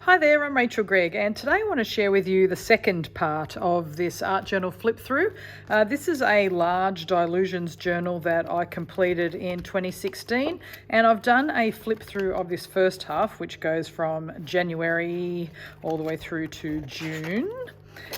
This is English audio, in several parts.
Hi there, I'm Rachel Gregg, and today I want to share with you the second part of this art journal flip through. This is a large Dylusions journal that I completed in 2016, and I've done a flip through of this first half, which goes from January all the way through to June.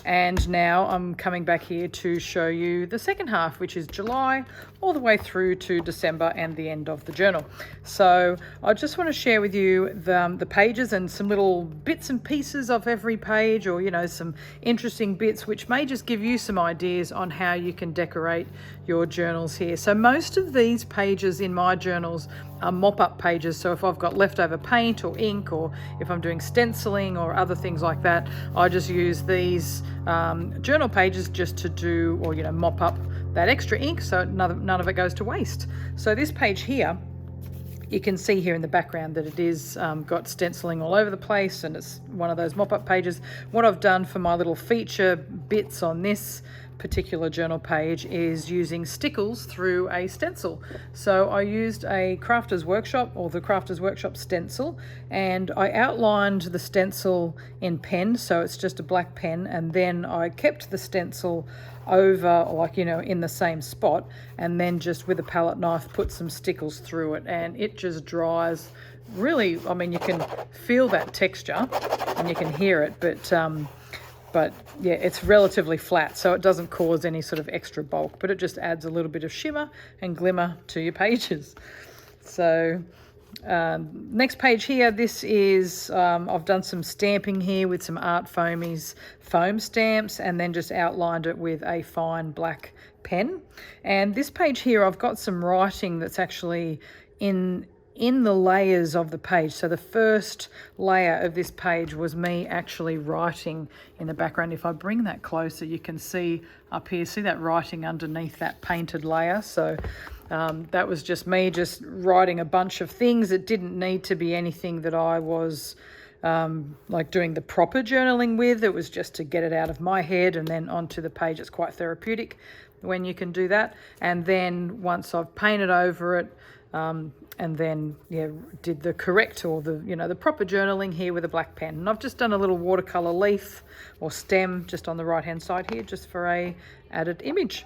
And now I'm coming back here to show you the second half, which is July all the way through to December and the end of the journal. So I just want to share with you the pages and some little bits and pieces of every page, or some interesting bits which may just give you some ideas on how you can decorate your journals here. So most of these pages in my journals are mop-up pages. So if I've got leftover paint or ink, or if I'm doing stenciling or other things like that, I just use these journal pages just to do, or mop up that extra ink so none of it goes to waste. So this page here, you can see here in the background that it is got stenciling all over the place, and it's one of those mop-up pages. What I've done for my little feature bits on this particular journal page is using stickles through a stencil. So I used a Crafters Workshop, or the Crafters Workshop stencil, and I outlined the stencil in pen, so it's just a black pen, and then I kept the stencil over, in the same spot, and then just with a palette knife put some stickles through it, and it just dries really. You can feel that texture and you can hear it, but yeah, it's relatively flat, so it doesn't cause any sort of extra bulk, but it just adds a little bit of shimmer and glimmer to your pages. So next page here, this is I've done some stamping here with some Art Foamies foam stamps, and then just outlined it with a fine black pen. And this page here, I've got some writing that's actually in the layers of the page. So the first layer of this page was me actually writing in the background. If I bring that closer, you can see up here, see that writing underneath that painted layer. So that was just me just writing a bunch of things. It didn't need to be anything that I was doing the proper journaling with. It was just to get it out of my head and then onto the page. It's quite therapeutic when you can do that. And then once I've painted over it, and then did the correct, or the proper journaling here with a black pen. And I've just done a little watercolor leaf or stem just on the right hand side here, just for a added image.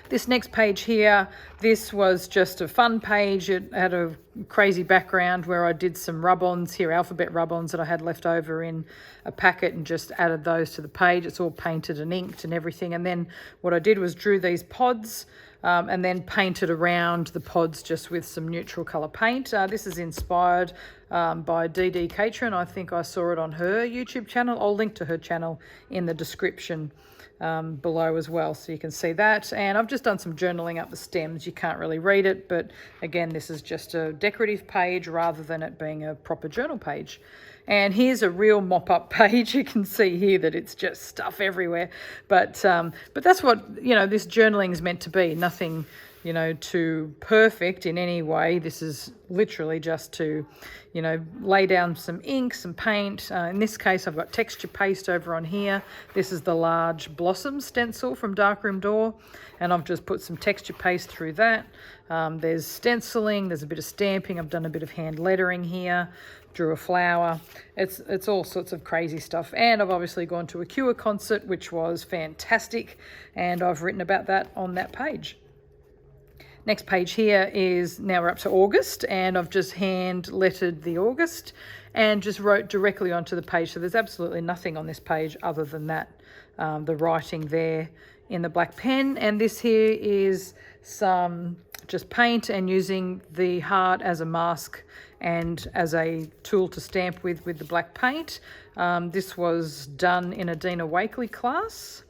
This next page here, this was just a fun page. It had a crazy background where I did some rub-ons here, alphabet rub-ons that I had left over in a packet, and just added those to the page. It's all painted and inked and everything. And then what I did was drew these pods, and then painted around the pods just with some neutral colour paint. This is inspired by Dee Dee Catron. I think I saw it on her YouTube channel. I'll link to her channel in the description below as well, so you can see that. And I've just done some journaling up the stems. You can't really read it, but again, this is just a decorative page rather than it being a proper journal page. And here's a real mop-up page. You can see here that it's just stuff everywhere, but that's what this journaling is meant to be. Nothing too perfect in any way. This is literally just to lay down some ink, some paint. In this case, I've got texture paste over on here. This is the large blossom stencil from Darkroom Door, and I've just put some texture paste through that. There's stenciling, there's a bit of stamping. I've done a bit of hand lettering here, drew a flower. It's all sorts of crazy stuff. And I've obviously gone to a Cure concert, which was fantastic, and I've written about that on that page. Next page here is, now we're up to August, and I've just hand lettered the August and just wrote directly onto the page. So there's absolutely nothing on this page other than that, the writing there in the black pen. And this here is some just paint, and using the heart as a mask and as a tool to stamp with the black paint. This was done in a Dina Wakley class.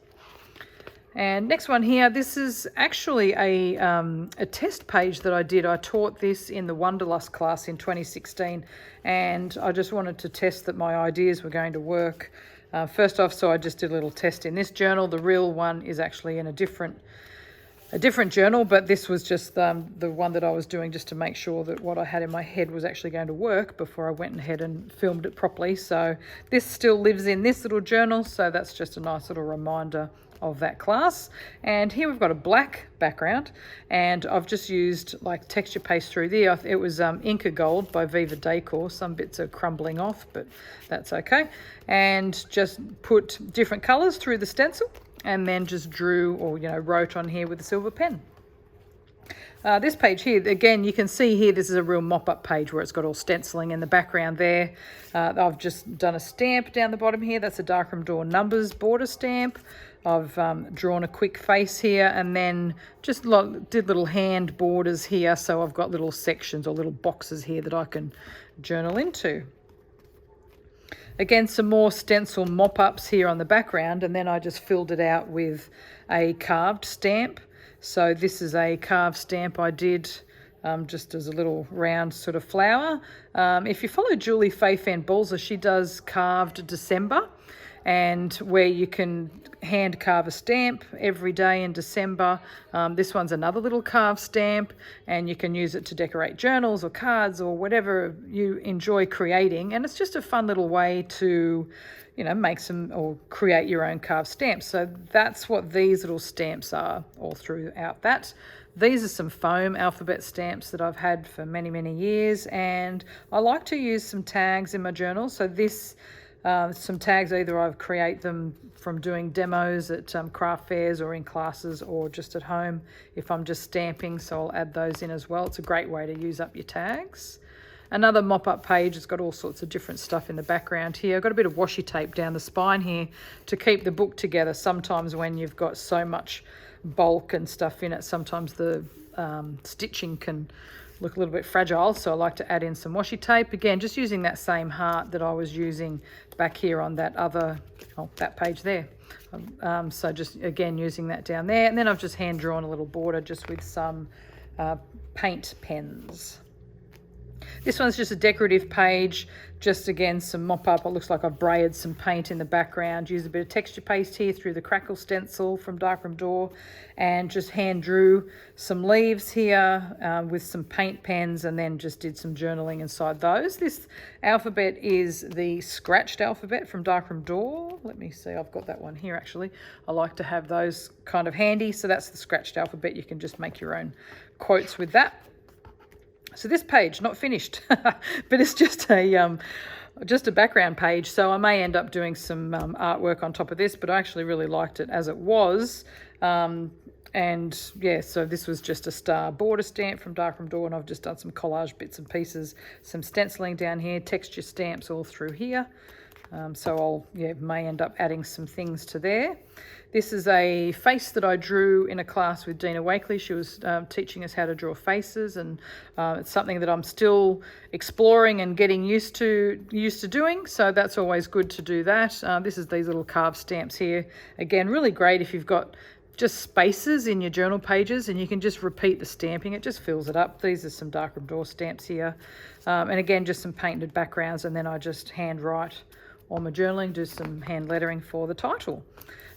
And next one here, this is actually a test page that I did. I taught this in the Wanderlust class in 2016, and I just wanted to test that my ideas were going to work. First off, so I just did a little test in this journal. The real one is actually in a different a different journal, but this was just the one that I was doing just to make sure that what I had in my head was actually going to work before I went ahead and filmed it properly. So this still lives in this little journal, so that's just a nice little reminder of that class. And here we've got a black background, and I've just used like texture paste through there. It was Inca Gold by Viva Decor. Some bits are crumbling off, but that's okay. And just put different colors through the stencil, and then just drew, or wrote on here with a silver pen. This page here, again, you can see here, this is a real mop-up page where it's got all stenciling in the background there. I've just done a stamp down the bottom here. That's a Darkroom Door numbers border stamp. I've drawn a quick face here, and then just did little hand borders here. So I've got little sections or little boxes here that I can journal into. Again, some more stencil mop-ups here on the background, and then I just filled it out with a carved stamp. So this is a carved stamp I did just as a little round sort of flower. If you follow Julie Faye Fan Balzer, she does carved December, and where you can hand carve a stamp every day in December. This one's another little carved stamp, and you can use it to decorate journals or cards or whatever you enjoy creating. And it's just a fun little way to, make some or create your own carved stamps. So that's what these little stamps are all throughout that. These are some foam alphabet stamps that I've had for many, many years, and I like to use some tags in my journal. So this some tags, either I create them from doing demos at craft fairs or in classes, or just at home if I'm just stamping, so I'll add those in as well. It's a great way to use up your tags. Another mop-up page has got all sorts of different stuff in the background here. I've got a bit of washi tape down the spine here to keep the book together. Sometimes when you've got so much bulk and stuff in it, sometimes the stitching can look a little bit fragile, so I like to add in some washi tape. Again, just using that same heart that I was using back here on that that page there. So just again using that down there, and then I've just hand drawn a little border just with some paint pens. This one's just a decorative page, just again some mop up. It looks like I've braided some paint in the background, used a bit of texture paste here through the crackle stencil from Darkroom Door, and just hand drew some leaves here with some paint pens, and then just did some journaling inside those. This alphabet is the scratched alphabet from Darkroom Door. Let me see, I've got that one here actually. I like to have those kind of handy. So that's the scratched alphabet. You can just make your own quotes with that. So this page, not finished, but it's just a background page. So I may end up doing some artwork on top of this, but I actually really liked it as it was. And yeah, so this was just a star border stamp from Darkroom Door, and I've just done some collage bits and pieces, some stenciling down here, texture stamps all through here. So I'll may end up adding some things to there. This is a face that I drew in a class with Dina Wakely. She was teaching us how to draw faces, and it's something that I'm still exploring and getting used to doing. So that's always good to do that. This is these little carved stamps here. Again, really great if you've got just spaces in your journal pages and you can just repeat the stamping. It just fills it up. These are some Darkroom Door stamps here. And again, just some painted backgrounds, and then I just hand write on my journaling, do some hand lettering for the title.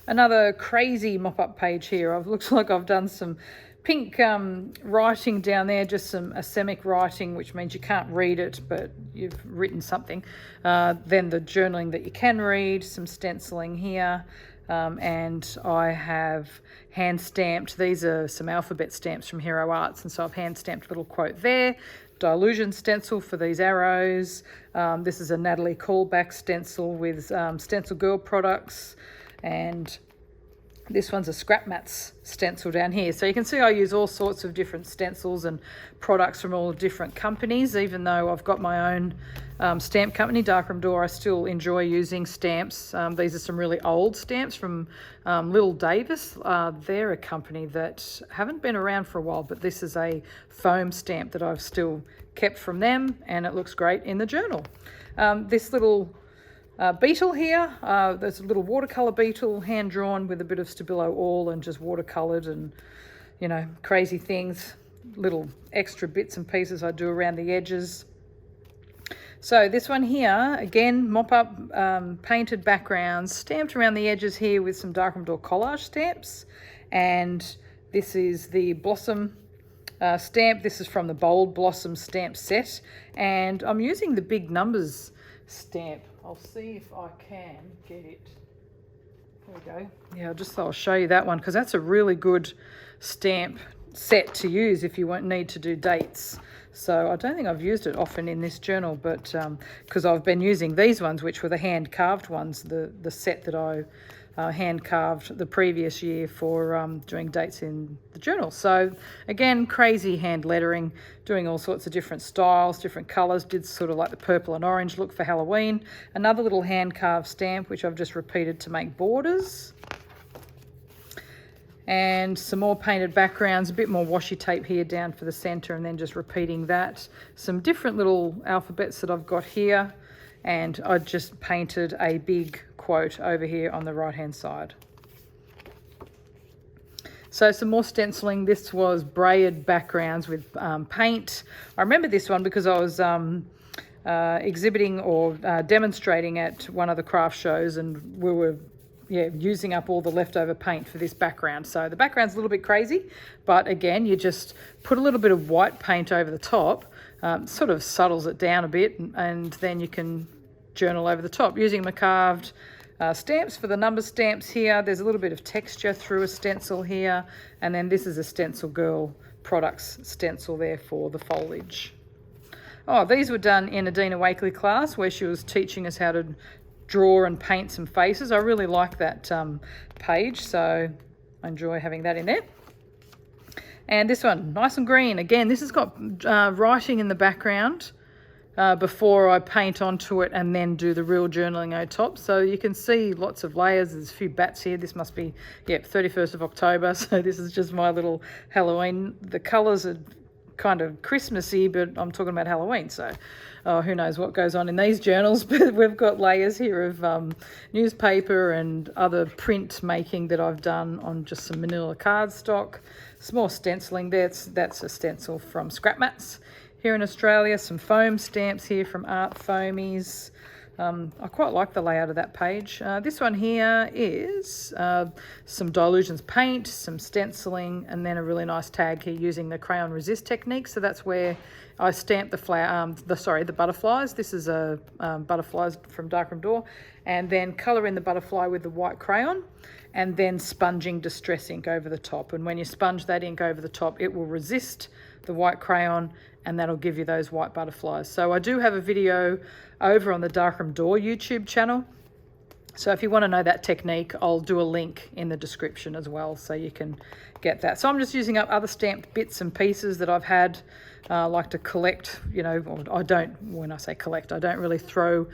Another crazy mop-up page here. Looks like I've done some pink writing down there, just some asemic writing, which means you can't read it, but you've written something. Then the journaling that you can read, some stenciling here. And I have hand stamped, these are some alphabet stamps from Hero Arts, and so I've hand stamped a little quote there. Dylusion stencil for these arrows. This is a Natalie Callback stencil with Stencil Girl products, and this one's a Scrap Mats stencil down here. So you can see I use all sorts of different stencils and products from all different companies. Even though I've got my own stamp company, Darkroom Door, I still enjoy using stamps. These are some really old stamps from Little Davis. They're a company that haven't been around for a while, but this is a foam stamp that I've still kept from them, and it looks great in the journal. This little beetle here, there's a little watercolor beetle, hand drawn with a bit of Stabilo oil and just watercolored, and crazy things, little extra bits and pieces I do around the edges. So this one here, again, mop-up painted backgrounds, stamped around the edges here with some Darkroom Door collage stamps, and This is the Blossom stamp. This is from the Bold Blossom stamp set, and I'm using the big numbers stamp. I'll see if I can get it. There we go. Yeah, I'll show you that one because that's a really good stamp set to use if you won't need to do dates. So I don't think I've used it often in this journal, but because I've been using these ones, which were the hand carved ones, the set that I hand carved the previous year for doing dates in the journal. So again, crazy hand lettering, doing all sorts of different styles, different colours. Did sort of like the purple and orange look for Halloween. Another little hand carved stamp, which I've just repeated to make borders. And some more painted backgrounds, a bit more washi tape here down for the centre, and then just repeating that. Some different little alphabets that I've got here, and I just painted a big quote over here on the right hand side. So some more stenciling. This was braided backgrounds with paint. I remember this one because I was exhibiting or demonstrating at one of the craft shows, and we were using up all the leftover paint for this background. So the background's a little bit crazy, but again, you just put a little bit of white paint over the top, sort of subtles it down a bit, and then you can journal over the top using my carved stamps. For the number stamps here, there's a little bit of texture through a stencil here, and then this is a Stencil Girl Products stencil there for the foliage. Oh, these were done in Adina Wakely class where she was teaching us how to draw and paint some faces. I really like that page, so I enjoy having that in there. And this one, nice and green. Again, this has got writing in the background before I paint onto it and then do the real journaling on top. So you can see lots of layers. There's a few bats here. This must be, 31st of October. So this is just my little Halloween. The colours are kind of Christmassy, but I'm talking about Halloween, so who knows what goes on in these journals. But we've got layers here of newspaper and other print making that I've done on just some manila cardstock. Some more stenciling. That's a stencil from Scrap Mats here in Australia. Some foam stamps here from Art Foamies. I quite like the layout of that page. This one here is some Dylusions paint, some stenciling, and then a really nice tag here using the crayon resist technique. So that's where I stamped the butterflies. This is a butterflies from Darkroom Door, and then colour in the butterfly with the white crayon, and then sponging distress ink over the top. And when you sponge that ink over the top, it will resist the white crayon, and that'll give you those white butterflies. So I do have a video over on the Darkroom Door YouTube channel. So if you want to know that technique, I'll do a link in the description as well, so you can get that. So I'm just using up other stamped bits and pieces that I've had, like to collect, when I say collect, I don't really throw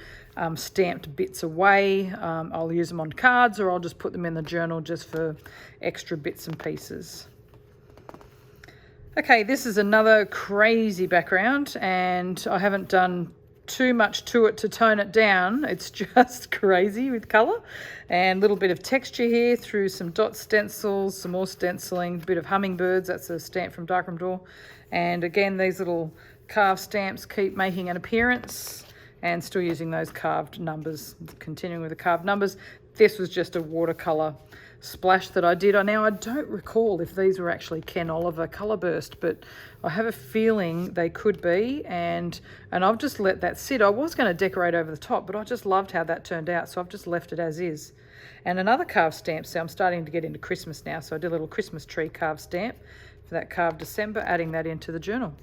stamped bits away. I'll use them on cards, or I'll just put them in the journal just for extra bits and pieces. Okay, this is another crazy background, and I haven't done too much to it to tone it down. It's just crazy with colour, and a little bit of texture here through some dot stencils, some more stenciling, a bit of hummingbirds. That's a stamp from Darkroom Door. And again, these little carved stamps keep making an appearance, and still using those carved numbers, continuing with the carved numbers. This was just a watercolour splash that I did. Now, I don't recall if these were actually Ken Oliver Colour Burst, but I have a feeling they could be, and I've just let that sit. I was going to decorate over the top, but I just loved how that turned out, so I've just left it as is. And another carved stamp, so I'm starting to get into Christmas now, so I did a little Christmas tree carved stamp for that carved December, adding that into the journal.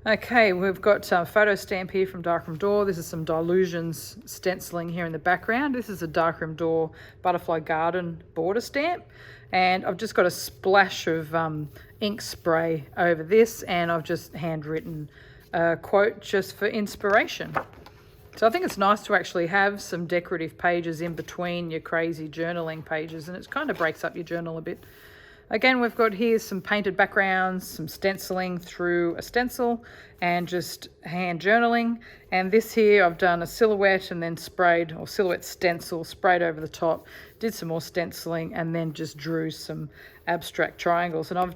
Okay, we've got a photo stamp here from Darkroom Door. This is some Dylusions stenciling here in the background. This is a Darkroom Door Butterfly Garden border stamp. And I've just got a splash of ink spray over this, and I've just handwritten a quote just for inspiration. So I think it's nice to actually have some decorative pages in between your crazy journaling pages, and it kind of breaks up your journal a bit. Again, we've got here some painted backgrounds, some stenciling through a stencil, and just hand journaling. And this here, I've done a silhouette and then sprayed, or silhouette stencil, sprayed over the top, did some more stenciling, and then just drew some abstract triangles. And I've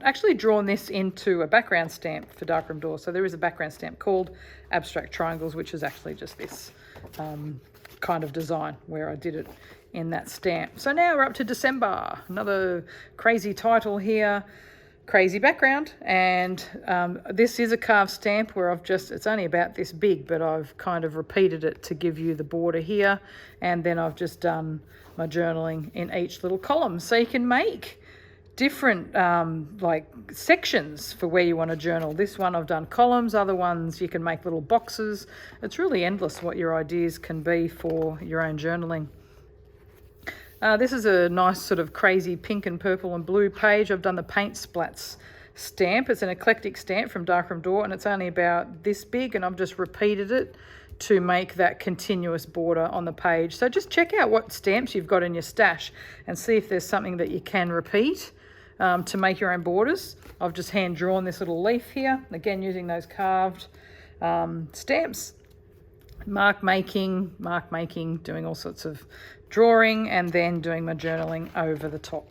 actually drawn this into a background stamp for Darkroom Door. So there is a background stamp called Abstract Triangles, which is actually just this kind of design where I did it in that stamp. So now we're up to December. Another crazy title here, crazy background, and this is a carved stamp where it's only about this big, but I've kind of repeated it to give you the border here, and then I've just done my journaling in each little column, so you can make different like sections for where you want to journal. This one I've done columns, other ones you can make little boxes. It's really endless what your ideas can be for your own journaling. This is a nice sort of crazy pink and purple and blue page. I've done the paint splats stamp. It's an eclectic stamp from Darkroom Door, and it's only about this big, and I've just repeated it to make that continuous border on the page. So just check out what stamps you've got in your stash and see if there's something that you can repeat to make your own borders. I've just hand drawn this little leaf here, again using those carved stamps. Mark making, doing all sorts of drawing, and then doing my journaling over the top.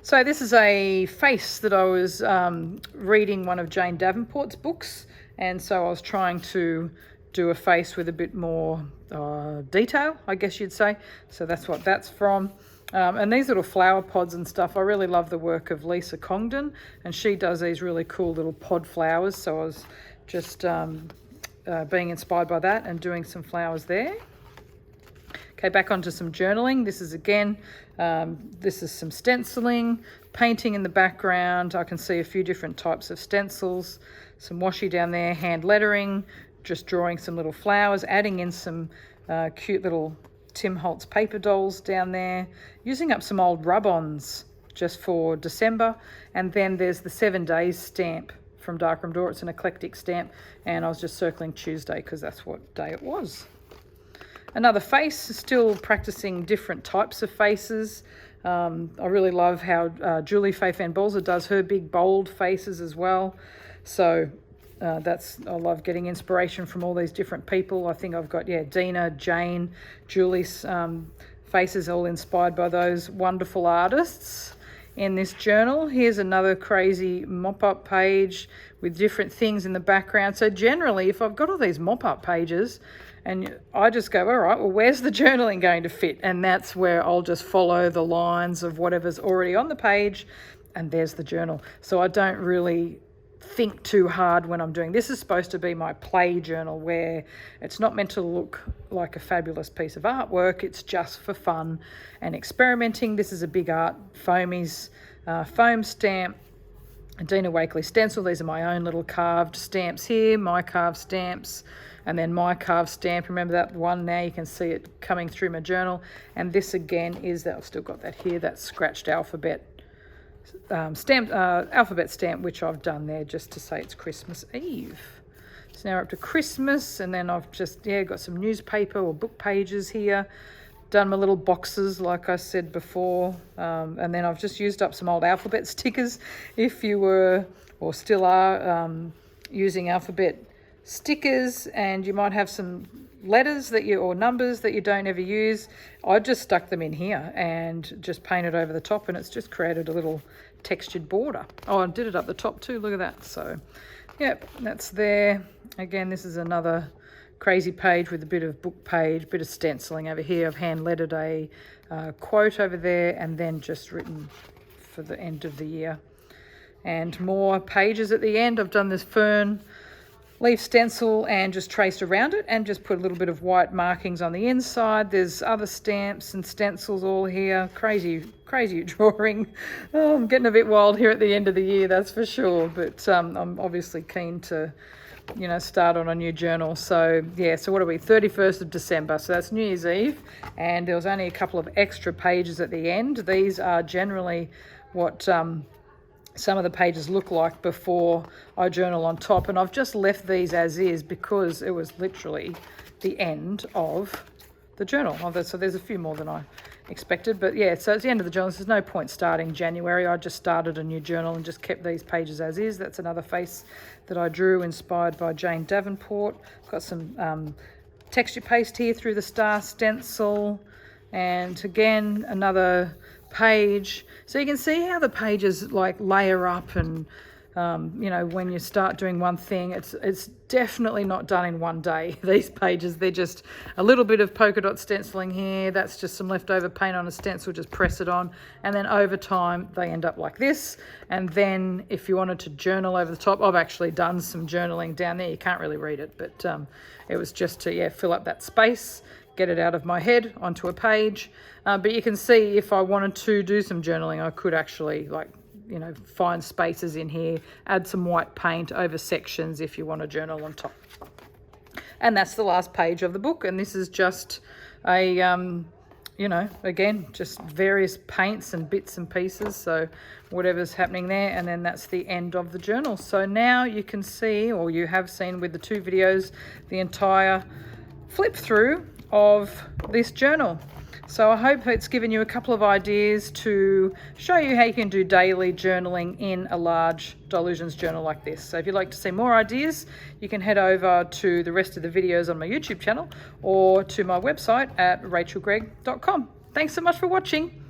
So this is a face that I was reading one of Jane Davenport's books, and so I was trying to do a face with a bit more detail, I guess you'd say. So that's what that's from. And these little flower pods and stuff, I really love the work of Lisa Congdon, and she does these really cool little pod flowers. So I was just being inspired by that and doing some flowers there. Okay, back onto some journaling. This is again, this is some stenciling, painting in the background. I can see a few different types of stencils, some washi down there, hand lettering, just drawing some little flowers, adding in some cute little Tim Holtz paper dolls down there, using up some old rub-ons just for December. And then there's the 7 days stamp from Darkroom Door. It's an eclectic stamp, and I was just circling Tuesday because that's what day it was. Another face, still practicing different types of faces. I really love how Julie Faye Van Bolzer does her big bold faces as well. So I love getting inspiration from all these different people. I think I've got, Dina, Jane, Julie's faces, all inspired by those wonderful artists in this journal. Here's another crazy mop-up page with different things in the background. So generally, if I've got all these mop-up pages, and I just go, all right, well, where's the journaling going to fit? And that's where I'll just follow the lines of whatever's already on the page, and there's the journal. So I don't really think too hard when I'm doing this. Is supposed to be my play journal, where it's not meant to look like a fabulous piece of artwork. It's just for fun and experimenting. This is a Big Art Foamies foam stamp, a Dina Wakley stencil. These are my own little carved stamps here, my carved stamps, and then my carved stamp. Remember that one? Now you can see it coming through my journal. And this again is that I've still got that here, that scratched alphabet alphabet stamp, which I've done there just to say it's Christmas Eve. So now we're up to Christmas, and then I've just got some newspaper or book pages here, done my little boxes like I said before, and then I've just used up some old alphabet stickers. If you were or still are using alphabet stickers, and you might have some letters or numbers that you don't ever use, I just stuck them in here and just painted over the top, and it's just created a little textured border. Oh, I did it up the top too, look at that. So yep, that's there. Again, this is another crazy page with a bit of book page, bit of stenciling over here. I've hand lettered a quote over there, and then just written for the end of the year. And more pages at the end. I've done this fern leaf stencil and just traced around it, and just put a little bit of white markings on the inside. There's other stamps and stencils all here. Crazy drawing. Oh, I'm getting a bit wild here at the end of the year, that's for sure. But I'm obviously keen to, start on a new journal. So so what are we? 31st of December. So that's New Year's Eve, and there was only a couple of extra pages at the end. These are generally what some of the pages look like before I journal on top, and I've just left these as is because it was literally the end of the journal. So there's a few more than I expected, but so it's the end of the journal. There's no point starting January. I just started a new journal and just kept these pages as is. That's another face that I drew inspired by Jane Davenport. Got some texture paste here through the star stencil, and again another page. So you can see how the pages like layer up and You know, when you start doing one thing, it's definitely not done in one day. These pages, they're just a little bit of polka dot stenciling here. That's just some leftover paint on a stencil, just press it on. And then over time, they end up like this. And then if you wanted to journal over the top, I've actually done some journaling down there. You can't really read it, but it was just to, yeah, fill up that space, get it out of my head onto a page. But you can see if I wanted to do some journaling, I could actually, like, you know, find spaces in here, add some white paint over sections if you want to journal on top. And that's the last page of the book. And this is just a, you know, again, just various paints and bits and pieces. So whatever's happening there. And then that's the end of the journal. So now you can see, or you have seen with the 2 videos, the entire flip through of this journal. So I hope it's given you a couple of ideas to show you how you can do daily journaling in a large Dylusions journal like this. So if you'd like to see more ideas, you can head over to the rest of the videos on my YouTube channel or to my website at rachelgregg.com. Thanks so much for watching.